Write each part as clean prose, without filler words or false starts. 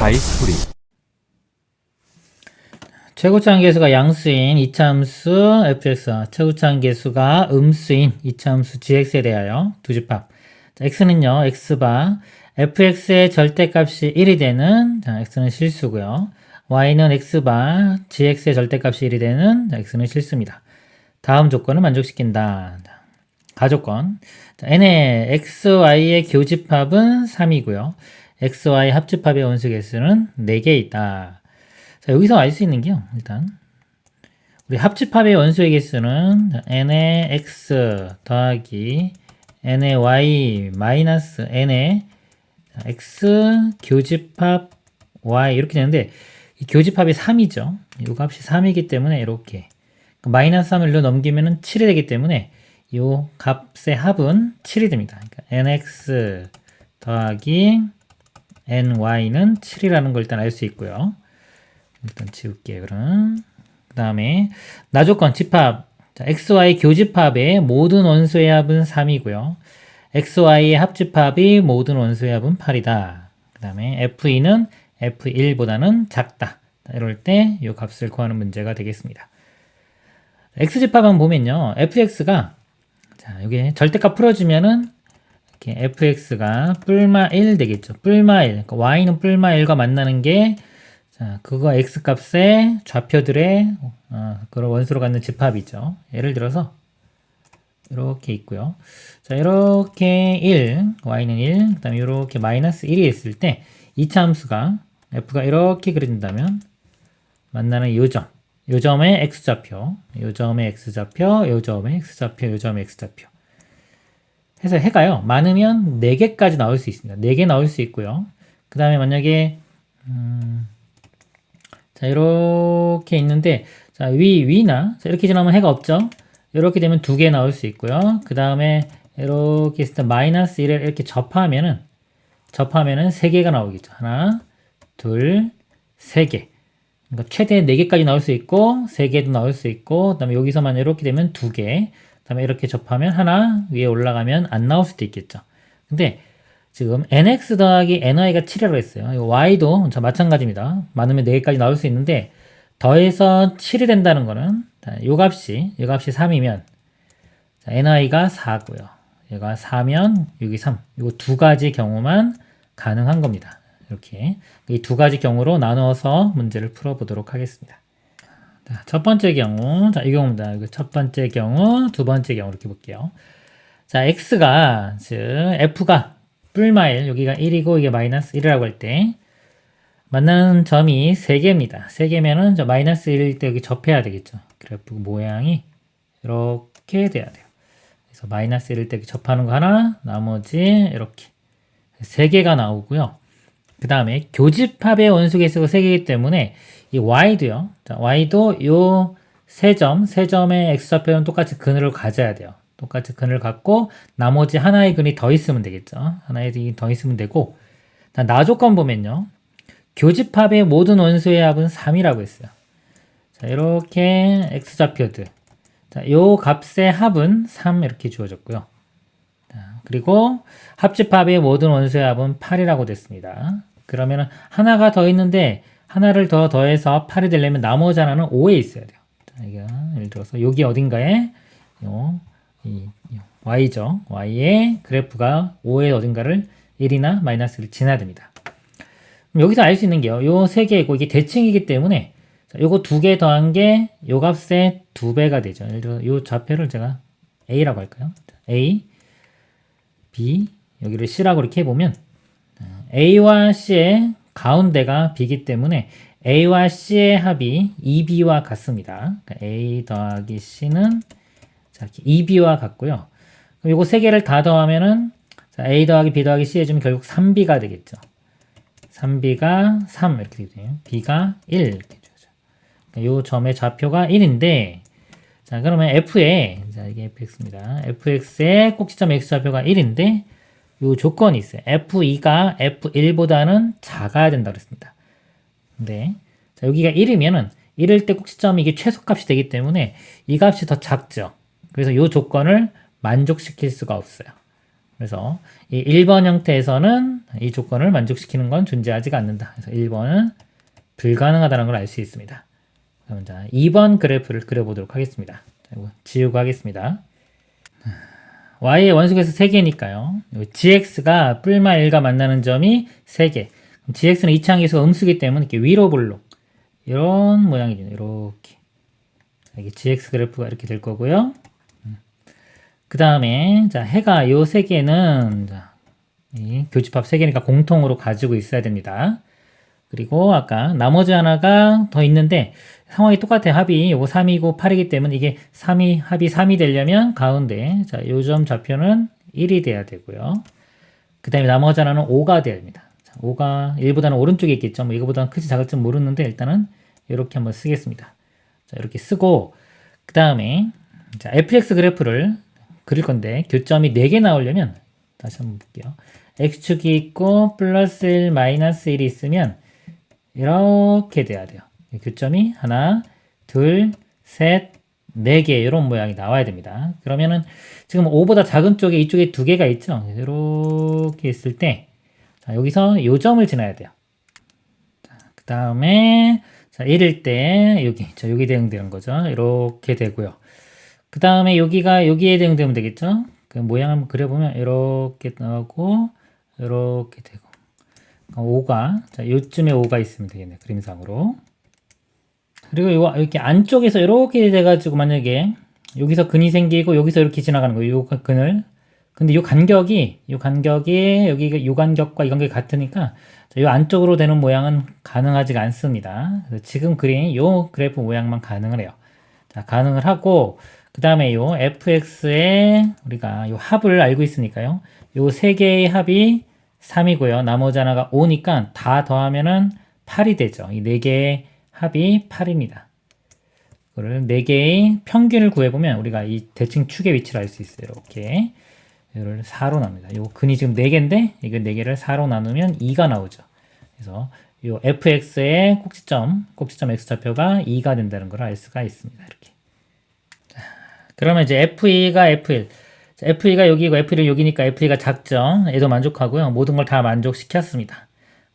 다이스토리. 최고차항 계수가 양수인 이차함수 fx와 최고차항 계수가 음수인 이차함수 gx에 대하여 두 집합. 자, x는요, x바 fx의 절대값이 1이 되는, 자, x는 실수고요. y는 x바 gx의 절대값이 1이 되는, 자, x는 실수입니다. 다음 조건을 만족시킨다. 자, 가조건. 자, n의 x, y의 교집합은 3이고요. x, y 합집합의 원수 개수는 4개 있다. 자, 여기서 알 수 있는 게요, 일단. 우리 합집합의 원수의 개수는 n의 x 더하기 n의 y 마이너스 n의 x 교집합 y 이렇게 되는데, 이 교집합이 3이죠. 이 값이 3이기 때문에 이렇게. 마이너스 3을 넘기면은 7이 되기 때문에 이 값의 합은 7이 됩니다. 그러니까 nx 더하기 ny는 7이라는 걸 일단 알 수 있고요. 일단 지울게요, 그럼. 그 다음에, 나조건, 집합. 자, xy 교집합의 모든 원소의 합은 3이고요. xy의 합집합이 모든 원소의 합은 8이다. 그 다음에, f2는 f1보다는 작다. 이럴 때, 이 값을 구하는 문제가 되겠습니다. x집합 보면요, fx가, 자, 여기 절대값 풀어주면은, 이렇게 fx가 뿔마 1 되겠죠. 뿔마 1. 그러니까 y는 뿔마 1과 만나는 게, 자, 그거 x값의 좌표들의 그런 원수로 갖는 집합이죠. 예를 들어서 이렇게 있고요. 자, 이렇게 1, y는 1, 그 다음에 이렇게 마이너스 1이 있을 때 2차 함수가 f가 이렇게 그려진다면 만나는 요 점의 x좌표, 요 점의 x좌표, 요 점의 x좌표, 요 점의 x좌표 해서 해가요. 많으면 4개까지 나올 수 있습니다. 4개 나올 수 있고요. 그 다음에 만약에 자, 이렇게 있는데, 자, 위나, 자, 이렇게 지나면 해가 없죠? 이렇게 되면 2개 나올 수 있고요. 그 다음에, 이렇게 있을 때, 마이너스 1을 이렇게 접하면은 3개가 나오겠죠. 하나, 둘, 3개. 그러니까 최대 4개까지 나올 수 있고, 3개도 나올 수 있고, 그 다음에 여기서만 이렇게 되면 2개. 그 다음에 이렇게 접하면 하나, 위에 올라가면 안 나올 수도 있겠죠. 근데, 지금 nx 더하기 ny가 7이라고 했어요. y도 마찬가지입니다. 많으면 4개까지 나올 수 있는데 더해서 7이 된다는 거는 요 값이 3이면 ny가 4고요. 얘가 4면 여기 3. 요 두 가지 경우만 가능한 겁니다. 이렇게 이 두 가지 경우로 나누어서 문제를 풀어보도록 하겠습니다. 자, 첫 번째 경우, 자, 이 경우입니다. 첫 번째 경우, 두 번째 경우 이렇게 볼게요. 자, x가 즉 f가 뿔마 1, 여기가 1이고 이게 마이너스 1이라고 할 때 만나는 점이 3개입니다. 3개면은 저 마이너스 1일 때 여기 접해야 되겠죠. 그래프 모양이 이렇게 돼야 돼요. 그래서 마이너스 1일 때 접하는 거 하나, 나머지 이렇게 3개가 나오고요. 그 다음에 교집합의 원수 개수가 3개이기 때문에 이 y도요. 자, y도 요 세 점의 x좌표는 똑같이 근을 가져야 돼요. 똑같이 근을 갖고 나머지 하나의 근이 더 있으면 되겠죠. 하나의 근이 더 있으면 되고, 나조건 보면요. 교집합의 모든 원소의 합은 3이라고 했어요. 자, 이렇게 x좌표들. 자, 요 값의 합은 3 이렇게 주어졌고요. 자, 그리고 합집합의 모든 원소의 합은 8이라고 됐습니다. 그러면 하나가 더 있는데 하나를 더 더해서 8이 되려면 나머지 하나는 5에 있어야 돼요. 자, 이게 예를 들어서 여기 어딘가에 이 y죠. y의 그래프가 5의 어딘가를 1이나 마이너스를 지나야 됩니다. 그럼 여기서 알 수 있는 게요. 요 3개이고 이게 대칭이기 때문에 요거 2개 더한 게 요 값의 2배가 되죠. 예를 들어 요 좌표를 제가 a라고 할까요? a, b, 여기를 c라고 이렇게 해보면 a와 c의 가운데가 b이기 때문에 a와 c의 합이 2b와 같습니다. 그러니까 a 더하기 c는 자, 이렇게 2b와 같고요. 그럼 요거 세 개를 다 더하면은 자, a 더하기 b 더하기 c 해주면 결국 3b가 되겠죠. 3b가 3 이렇게 되죠. b가 1 이렇게 되죠. 그러니까 요 점의 좌표가 1인데 자, 그러면 f에 자, 이게 fx입니다. fx의 꼭지점 x좌표가 1인데 요 조건이 있어요. f2가 f1보다는 작아야 된다고 그랬습니다. 근데 자, 여기가 1이면은 1일 때 꼭지점이 이게 최소값이 되기 때문에 이 값이 더 작죠. 그래서 이 조건을 만족시킬 수가 없어요. 그래서 이 1번 형태에서는 이 조건을 만족시키는 건 존재하지가 않는다. 그래서 1번은 불가능하다는 걸 알 수 있습니다. 그럼 자, 2번 그래프를 그려보도록 하겠습니다. 자, 이거 지우고 하겠습니다. y의 원소계수 3개니까요. gx가 뿔마 1과 만나는 점이 3개. gx는 이차항계수가 음수기 때문에 이렇게 위로 볼록 이런 모양이죠. 이렇게. 이게 gx 그래프가 이렇게 될 거고요. 그 다음에 자, 해가 요 3개는 자, 이 교집합 3개니까 공통으로 가지고 있어야 됩니다. 그리고 아까 나머지 하나가 더 있는데 상황이 똑같아요. 합이 요거 3이고 8이기 때문에 이게 합이 3이 되려면 가운데 자, 요 점 좌표는 1이 돼야 되고요. 그 다음에 나머지 하나는 5가 돼야 됩니다. 자, 5가 1보다는 오른쪽에 있겠죠. 뭐 이거보다는 크지 작을지 모르는데 일단은 이렇게 한번 쓰겠습니다. 자, 이렇게 쓰고 그 다음에 자, fx 그래프를 그릴 건데 교점이 4개 나오려면 다시 한번 볼게요. x축이 있고 플러스 1 마이너스 1이 있으면 이렇게 돼야 돼요. 교점이 하나, 둘, 셋, 4개 이런 모양이 나와야 됩니다. 그러면은 지금 5보다 작은 쪽에 이쪽에 2개가 있죠. 이렇게 있을 때 자, 여기서 요 점을 지나야 돼요. 그 다음에 자, 1일 때 여기 자, 여기 대응되는 거죠. 이렇게 되고요. 그 다음에 여기에 대응되면 되겠죠. 그 모양 한번 그려보면 이렇게 나오고 이렇게 되고 5가 자, 요쯤에 5가 있으면 되겠네요. 그림상으로. 그리고 이렇게 안쪽에서 이렇게 돼가지고 만약에 여기서 근이 생기고 여기서 이렇게 지나가는 거예요. 요 근을. 근데 요 간격이 여기 요 간격과 이 간격이 같으니까 요 안쪽으로 되는 모양은 가능하지가 않습니다. 그래서 지금 그린 요 그래프 모양만 가능을 해요. 자, 가능을 하고 그 다음에 요 fx의 우리가 요 합을 알고 있으니까요. 요 세 개의 합이 3이고요. 나머지 하나가 5니까 다 더하면은 8이 되죠. 이 네 개의 합이 8입니다. 그거를 네 개의 평균을 구해보면 우리가 이 대칭 축의 위치를 알 수 있어요. 이렇게. 이를 4로 납니다. 요 근이 지금 4개인데 이거 4개를 4로 나누면 2가 나오죠. 그래서 요 fx의 꼭지점 x좌표가 2가 된다는 걸 알 수가 있습니다. 이렇게. 자, 그러면 이제 f2가 f1. 자, f2가 여기고 f1은 여기니까 f2가 작죠. 얘도 만족하고요. 모든 걸 다 만족시켰습니다.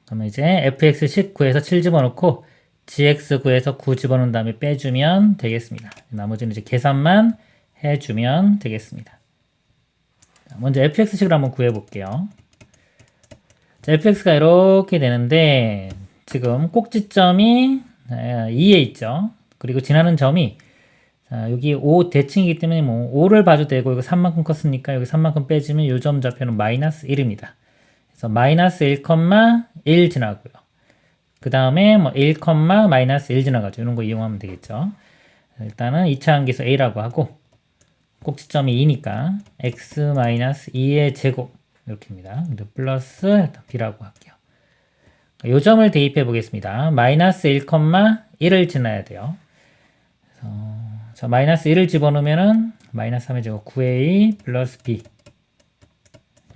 그러면 이제 fx10 구해서 7 집어넣고 gx 구해서 9 집어넣은 다음에 빼주면 되겠습니다. 나머지는 이제 계산만 해주면 되겠습니다. 먼저 fx식을 한번 구해볼게요. 자, fx가 이렇게 되는데 지금 꼭지점이 2에 있죠. 그리고 지나는 점이 자, 여기 5 대칭이기 때문에 뭐 5를 봐도 되고 이거 3만큼 컸으니까 여기 3만큼 빼주면 요 점 좌표는 마이너스 1입니다. 그래서 마이너스 1,1 지나고요. 그 다음에 뭐 1, 마이너스 1 지나가죠. 이런 거 이용하면 되겠죠. 일단은 2차 함계수 a라고 하고 꼭지점이 2니까 x-2의 제곱 이렇게입니다. 플러스 일단 b라고 할게요. 요 점을 대입해 보겠습니다. 마이너스 1,1을 지나야 돼요. 그래서 자, 마이너스 1을 집어넣으면은 마이너스 3의 제곱 9a 플러스 b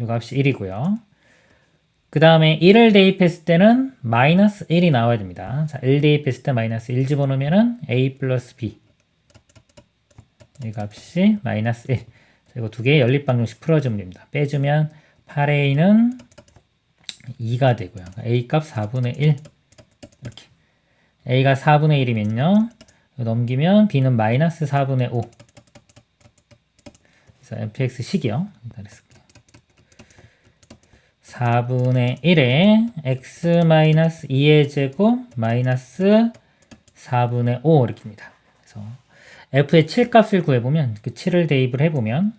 요 값이 1이고요. 그 다음에 1을 대입했을 때는 마이너스 1이 나와야 됩니다. 자, 1 대입했을 때 마이너스 1 집어넣으면은 a 플러스 b 이 값이 마이너스 1. 자, 이거 두 개의 연립방정식 풀어주면 됩니다. 빼주면 8a는 2가 되고요. a 값 4분의 1 이렇게 a가 4분의 1이면요. 넘기면 b는 마이너스 4분의 5. 그래서 fx식이요. 4분의 1에 x-2의 제곱 마이너스 4분의 5 이렇게입니다. 그래서 f의 7값을 구해보면 그 7을 대입을 해보면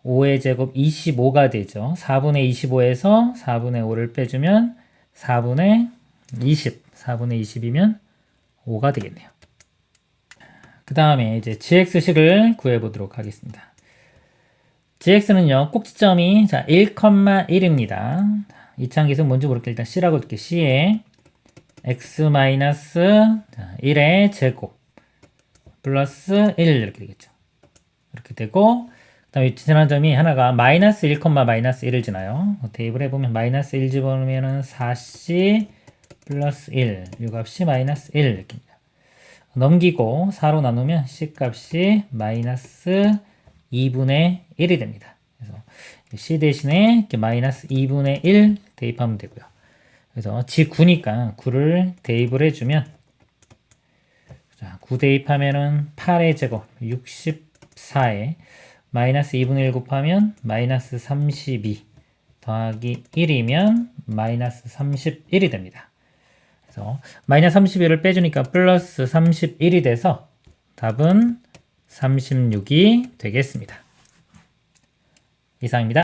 5의 제곱 25가 되죠. 4분의 25에서 4분의 5를 빼주면 4분의 20. 4분의 20이면 5가 되겠네요. 그 다음에 이제 gx식을 구해보도록 하겠습니다. gx는요, 꼭지점이 자 1,1입니다. 이차함계수 뭔지 모르게 일단 c라고 할게요. c에 x-1의 제곱 플러스 1 이렇게 되겠죠. 이렇게 되고 그 다음에 지나는 점이 하나가 마이너스 1, 마이너스 1을 지나요. 대입을 해보면 마이너스 1 집어넣으면 4c 플러스 1 이 값이 마이너스 1 이렇게입니다. 넘기고 4로 나누면 c 값이 마이너스 2분의 1이 됩니다. 그래서 C 대신에 이렇게 마이너스 2분의 1 대입하면 되고요. 그래서 지9니까 9를 대입을 해주면 자, 9 대입하면은 8의 제곱 64에 마이너스 2분의 1 곱하면 마이너스 32 더하기 1이면 마이너스 31이 됩니다. 그래서 마이너스 31을 빼주니까 플러스 31이 돼서 답은 36이 되겠습니다. 이상입니다.